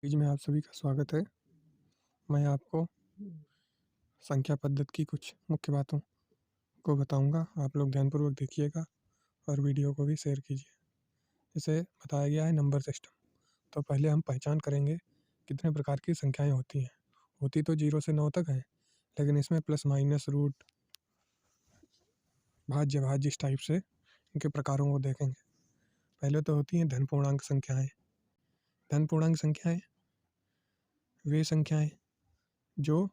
Page में आप सभी का स्वागत है। मैं आपको संख्या पद्धति की कुछ मुख्य बातों को बताऊंगा। आप लोग ध्यानपूर्वक देखिएगा और वीडियो को भी शेयर कीजिए। इसे बताया गया है नंबर सिस्टम। तो पहले हम पहचान करेंगे कितने प्रकार की संख्याएं होती हैं। होती तो 0 से 9 तक हैं, लेकिन इसमें प्लस माइनस रूट भाज्य भाज्य इस टाइप से इनके प्रकारों को देखेंगे। पहले तो होती हैं धन पूर्णांक संख्याएं। धन पूर्णांक संख्याएं वे संख्याएं जो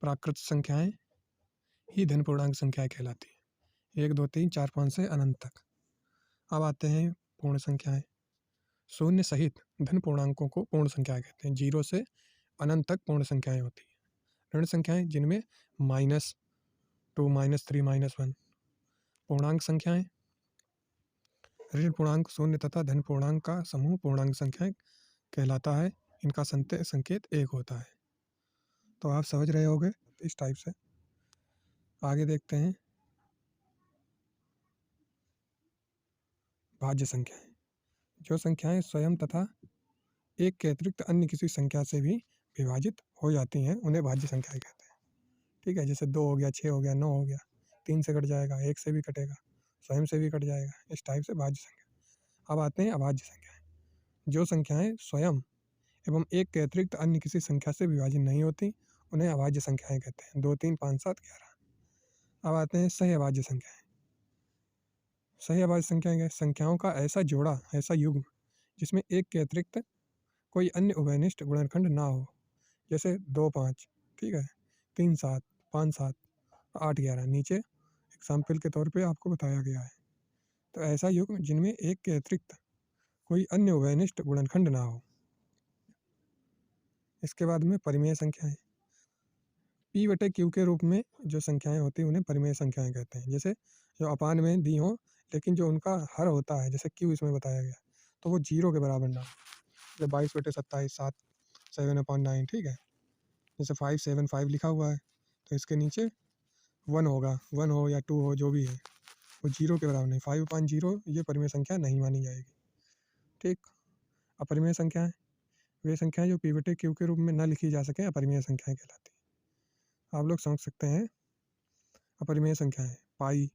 प्राकृत संख्याएं ही धन पूर्णांक संख्याएं कहलाती है। 1 2 3 4 5 से अनंत तक। अब आते हैं पूर्ण संख्याएं। शून्य सहित धन पूर्णांकों को पूर्ण संख्याएं कहते हैं। 0 से अनंत तक पूर्ण संख्याएं होती हैं। ऋण संख्याएं जिनमें -2 -3 -1। पूर्णांक संख्याएं ऋण पूर्णांक शून्य तथा धन पूर्णांक का समूह पूर्णांक संख्याएं कहलाता है। इनका संकेत 1 होता है। तो आप समझ रहे होंगे इस टाइप से। आगे देखते हैं भाज्य संख्याएं। जो संख्याएं स्वयं तथा एक के अतिरिक्त अन्य किसी संख्या से भी विभाजित हो जाती हैं उन्हें भाज्य संख्याएं कहते हैं। ठीक है, जैसे 2 हो गया, 6 हो गया, 9 हो गया, 3 से कट जाएगा, 1 से भी कटेगा, स्वयं से भी कट जाएगा, इस टाइप से भाज्य संख्या। अब आते हैं अभाज्य संख्याएं। जो संख्याएं स्वयं एवं एक के अतिरिक्त अन्य किसी संख्या से विभाजित नहीं होती उन्हें अभाज्य संख्याएं कहते हैं। 2 3 5 7 11। अब आते हैं सही अभाज्य संख्याएं। सही अभाज्य संख्याएं संख्याओं का ऐसा जोड़ा, ऐसा युग्म जिसमें एक के अतिरिक्त कोई अन्य उभयनिष्ठ गुणनखंड ना हो। जैसे 2 5, ठीक है, 3 7, 5 7, 8 11 नीचे एग्जाम्पल के तौर पे आपको बताया गया है। तो ऐसा युग्म जिनमें एक के अतिरिक्त कोई अन्य उभयनिष्ठ गुणनखंड ना हो। इसके बाद में परिमेय संख्याएं। P/Q के रूप में जो संख्याएं होती हैं उन्हें परिमेय संख्याएं कहते हैं। जैसे जो अपान में दी हो लेकिन जो उनका हर होता है, जैसे Q इसमें बताया गया, तो वो 0 के बराबर ना हो। जैसे 22/27 7 7/9, ठीक है। जैसे 575 लिखा हुआ है तो इसके नीचे 1 होगा, 1 हो या 2 हो जो भी है, वो 0 के बराबर नहीं। 5/0 ये परिमेय संख्या नहीं मानी जाएगी। ठीक। अपरिमेय संख्याएं वे संख्याएं जो P/Q के रूप में न लिखी जा सके अपरिमेय संख्याएं कहलाती हैं। आप लोग समझ सकते हैं अपरिमेय संख्याएं पाई,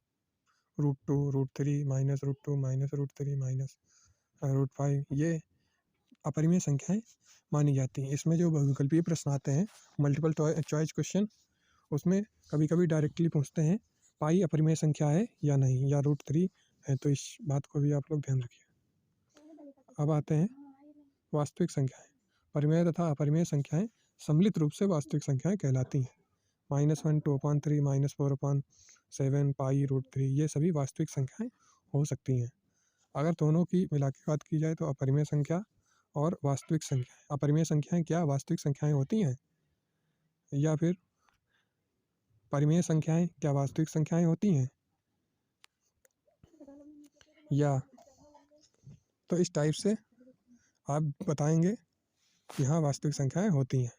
√2, √3, -√2, -√3, -√5 ये अपरिमेय संख्याएं मानी जाती हैं। इसमें जो बहुविकल्पीय प्रश्न आते हैं, मल्टीपल चॉइस क्वेश्चन, उसमें कभी कभी डायरेक्टली पूछते हैं पाई अपरिमेय संख्या है या नहीं, या √3 है। तो इस बात को भी आप लोग ध्यान रखिए। अब आते हैं वास्तविक संख्याएं। परिमेय तथा अपरिमेय संख्याएं सम्मिलित रूप से वास्तविक संख्याएं कहलाती हैं। -1, 2/3, -4/7, पाई, √3 ये सभी वास्तविक संख्याएं हो सकती हैं। अगर दोनों की मिला के बात की जाए तो अपरिमेय संख्या और वास्तविक संख्याएं। अपरिमेय संख्याएं क्या वास्तविक संख्याएं होती हैं, या फिर परिमेय संख्याएं क्या वास्तविक संख्याएं होती हैं, या तो इस टाइप से आप बताएंगे कि हाँ वास्तविक संख्याएं होती हैं।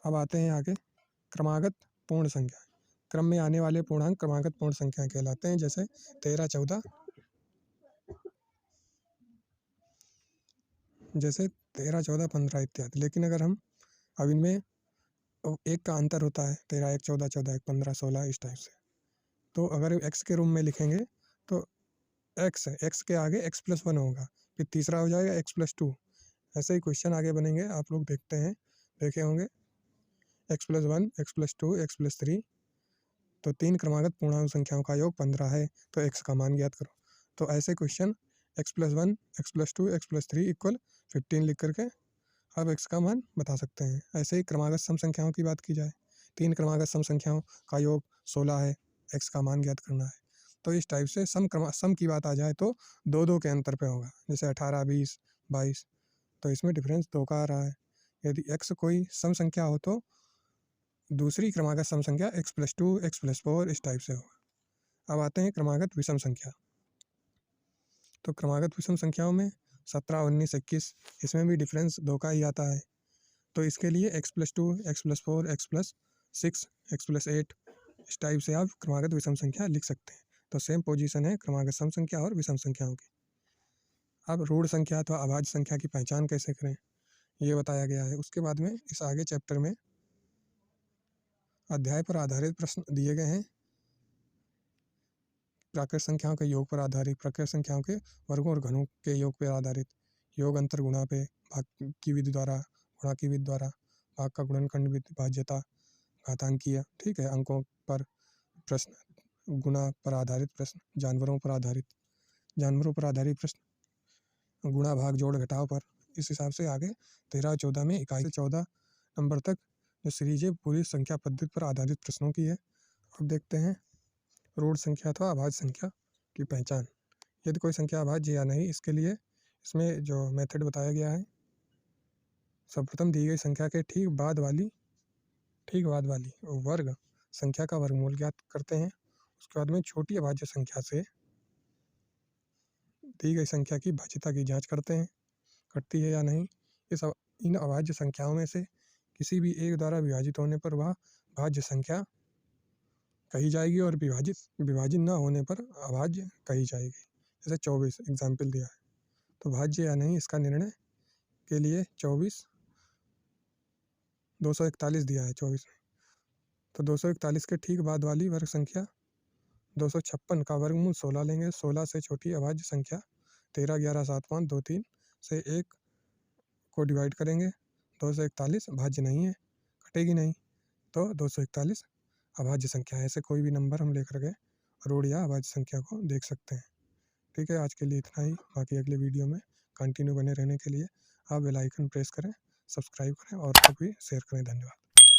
अब आते हैं आगे क्रमागत पूर्ण संख्याएं। क्रम में आने वाले पूर्णांक क्रमागत पूर्ण संख्याएं कहलाते हैं। जैसे 13 14, जैसे 13 14 15 इत्यादि। लेकिन अगर हम अब इनमें एक का अंतर होता है, 13 1 14 14 1 15 16 इस टाइप से। तो अगर एक्स के रूम में लिखेंगे तो एक्स के आगे x+1 होगा, फिर तीसरा हो जाएगा x+2। ऐसे ही क्वेश्चन आगे बनेंगे, आप लोग देखते हैं, देखे होंगे। x+1, x+2, x+3। तो 3 क्रमागत पूर्णांक संख्याओं का योग 15 है, तो x का मान ज्ञात करो। तो ऐसे क्वेश्चन x+1, x+2, x+3 = 15 लिख करके आप x का मान बता सकते हैं। ऐसे ही क्रमागत सम संख्याओं की बात की जाए, 3 क्रमागत सम संख्याओं का योग 16 है, x का मान ज्ञात करना है। तो इस टाइप से सम की बात आ जाए तो 2 2 के अंतर पे होगा। जैसे 18 20 22, तो इसमें डिफरेंस 2 का आ रहा है। यदि x कोई सम संख्या हो तो दूसरी क्रमागत सम संख्या x+2, x+4 इस टाइप से होगा। अब आते हैं क्रमागत विषम संख्या। तो क्रमागत विषम संख्याओं में 17 19 21, इसमें भी डिफरेंस 2 का ही आता है। तो इसके लिए x+2, x+4, x+6, x+8 इस टाइप से आप क्रमागत विषम संख्या लिख सकते हैं। तो सेम पोजीशन है क्रमागत सम संख्या और विषम संख्याओं की। अब ऋण संख्या अथवा अभाज्य संख्या की पहचान कैसे करें ये बताया गया है। उसके बाद में इस आगे चैप्टर में अध्याय पर आधारित प्रश्न दिए गए हैं। प्राकृत संख्याओं के योग पर आधारित, प्राकृत संख्याओं के वर्गों और घनों के योग पर आधारित, योग अंतर गुणा पे, भाग की विधि द्वारा, गुणा की विधि द्वारा, भाग का गुणनखंड विधि, भाज्यता, घातांकीय, ठीक है, अंकों पर प्रश्न, गुणा पर आधारित प्रश्न, जानवरों पर आधारित प्रश्न, गुणा भाग जोड़ घटाव पर। इस हिसाब से आगे 13-14 में इकाई से 14 नंबर तक जो सीरीज है पूरी संख्या पद्धति पर आधारित प्रश्नों की है। अब देखते हैं ऋण संख्या अथवा अभाज्य संख्या की पहचान। यदि कोई संख्या अभाज्य या नहीं, इसके लिए इसमें जो मेथड बताया गया है, सर्वप्रथम दी गई संख्या के ठीक बाद वाली वर्ग संख्या का वर्गमूल ज्ञात करते हैं। उसके बाद में छोटी अभाज्य संख्या से दी गई संख्या की भाज्यता की जांच करते हैं, घटती है या नहीं। इन अभाज्य संख्याओं में से किसी भी एक द्वारा विभाजित होने पर वह भाज्य संख्या कही जाएगी और विभाजित न होने पर अभाज्य कही जाएगी। जैसे 24 एग्जाम्पल दिया है, तो भाज्य या नहीं इसका निर्णय के लिए 241 दिया है 24 में, तो 241 के ठीक बाद वाली वर्ग संख्या 256 का वर्गमूल 16 लेंगे। 16 से छोटी अभाज्य संख्या 13, 11, 7, 5, 2, 3 से 1 को डिवाइड करेंगे। 241 भाज्य नहीं है, घटेगी नहीं, तो 241 अभाज्य संख्या है। ऐसे कोई भी नंबर हम लेकर के ऋण या अभाज्य संख्या को देख सकते हैं। ठीक है, आज के लिए इतना ही। बाकी अगले वीडियो में कंटिन्यू बने रहने के लिए आप बेल आइकन प्रेस करें, सब्सक्राइब करें और भी शेयर करें। धन्यवाद।